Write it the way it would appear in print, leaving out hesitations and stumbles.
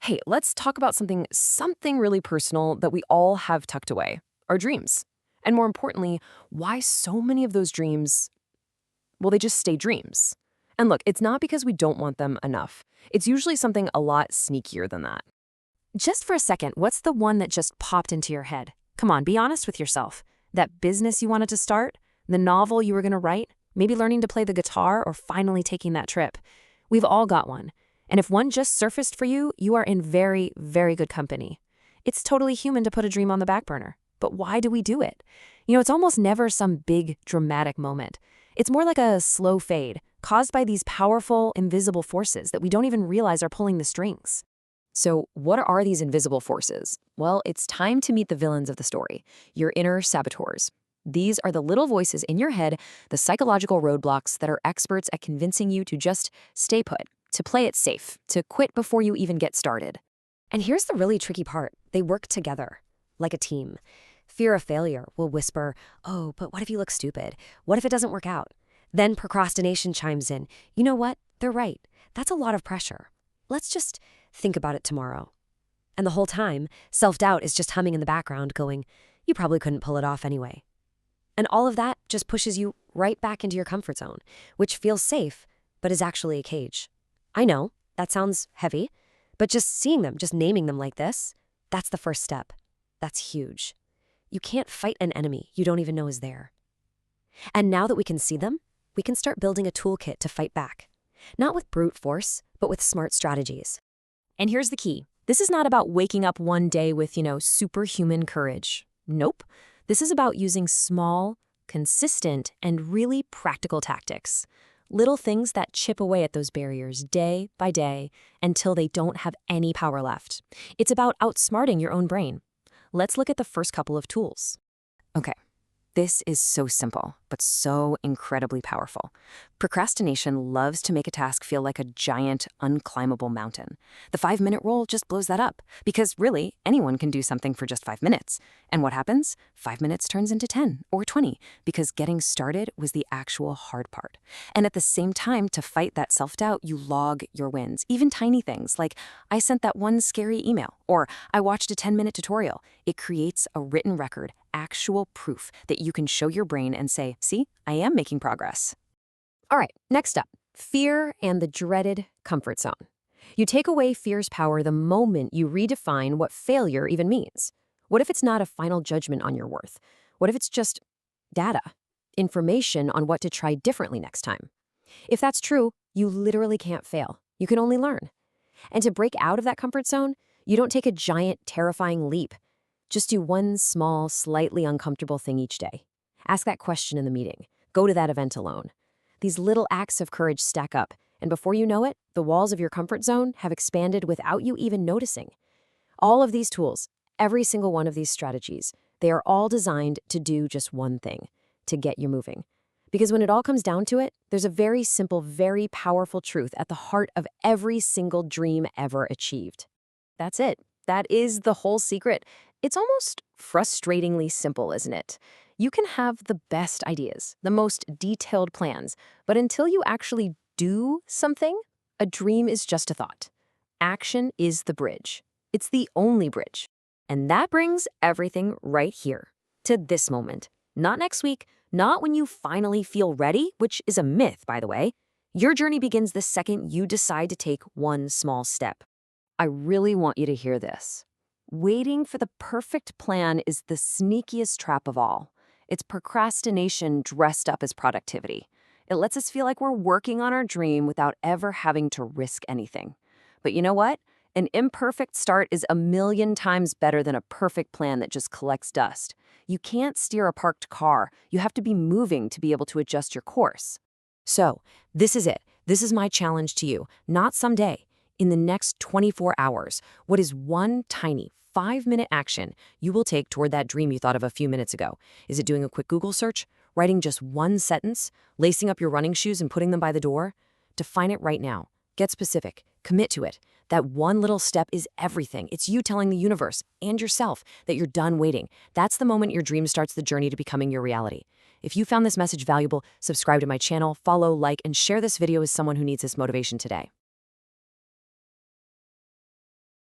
Hey, let's talk about something really personal that we all have tucked away, our dreams. And more importantly, why so many of those dreams, well, they just stay dreams. And look, it's not because we don't want them enough. It's usually something a lot sneakier than that. Just for a second, what's the one that just popped into your head? Come on, be honest with yourself. That business you wanted to start? The novel you were going to write? Maybe learning to play the guitar or finally taking that trip? We've all got one. And if one just surfaced for you, you are in very, very good company. It's totally human to put a dream on the back burner. But why do we do it? It's almost never some big, dramatic moment. It's more like a slow fade, caused by these powerful, invisible forces that we don't even realize are pulling the strings. So, what are these invisible forces? Well, it's time to meet the villains of the story, your inner saboteurs. These are the little voices in your head, the psychological roadblocks that are experts at convincing you to just stay put, to play it safe, to quit before you even get started. And here's the really tricky part. They work together, like a team. Fear of failure will whisper, oh, but what if you look stupid? What if it doesn't work out? Then procrastination chimes in. You know what? They're right. That's a lot of pressure. Let's just think about it tomorrow. And the whole time, self-doubt is just humming in the background going, you probably couldn't pull it off anyway. And all of that just pushes you right back into your comfort zone, which feels safe, but is actually a cage. I know, that sounds heavy, but just seeing them, just naming them like this, that's the first step. That's huge. You can't fight an enemy you don't even know is there. And now that we can see them, we can start building a toolkit to fight back. Not with brute force, but with smart strategies. And here's the key. This is not about waking up one day with, superhuman courage. Nope. This is about using small, consistent, and really practical tactics. Little things that chip away at those barriers day by day until they don't have any power left. It's about outsmarting your own brain. Let's look at the first couple of tools. Okay. This is so simple, but so incredibly powerful. Procrastination loves to make a task feel like a giant, unclimbable mountain. The 5-minute rule just blows that up, because really, anyone can do something for just 5 minutes. And what happens? 5 minutes turns into 10 or 20, because getting started was the actual hard part. And at the same time, to fight that self-doubt, you log your wins, even tiny things like, I sent that one scary email, or I watched a 10-minute tutorial. It creates a written record, actual proof that you can show your brain and say, see, I am making progress. All right, next up, fear and the dreaded comfort zone. You take away fear's power the moment you redefine what failure even means. What if it's not a final judgment on your worth? What if it's just data, information on what to try differently next time? If that's true, you literally can't fail. You can only learn. And to break out of that comfort zone, you don't take a giant, terrifying leap. Just do one small, slightly uncomfortable thing each day. Ask that question in the meeting. Go to that event alone. These little acts of courage stack up, and before you know it, the walls of your comfort zone have expanded without you even noticing. All of these tools, every single one of these strategies, they are all designed to do just one thing, to get you moving. Because when it all comes down to it, there's a very simple, very powerful truth at the heart of every single dream ever achieved. That's it. That is the whole secret. It's almost frustratingly simple, isn't it? You can have the best ideas, the most detailed plans, but until you actually do something, a dream is just a thought. Action is the bridge. It's the only bridge. And that brings everything right here, to this moment. Not next week, not when you finally feel ready, which is a myth, by the way. Your journey begins the second you decide to take one small step. I really want you to hear this. Waiting for the perfect plan is the sneakiest trap of all. It's procrastination dressed up as productivity. It lets us feel like we're working on our dream without ever having to risk anything. But you know what? An imperfect start is 1,000,000 times better than a perfect plan that just collects dust. You can't steer a parked car. You have to be moving to be able to adjust your course. So, this is it. This is my challenge to you. Not someday. In the next 24 hours, what is one tiny 5-minute action you will take toward that dream you thought of a few minutes ago? Is it doing a quick Google search? Writing just one sentence? Lacing up your running shoes and putting them by the door? Define it right now. Get specific. Commit to it. That one little step is everything. It's you telling the universe and yourself that you're done waiting. That's the moment your dream starts the journey to becoming your reality. If you found this message valuable, subscribe to my channel, follow, like, and share this video with someone who needs this motivation today.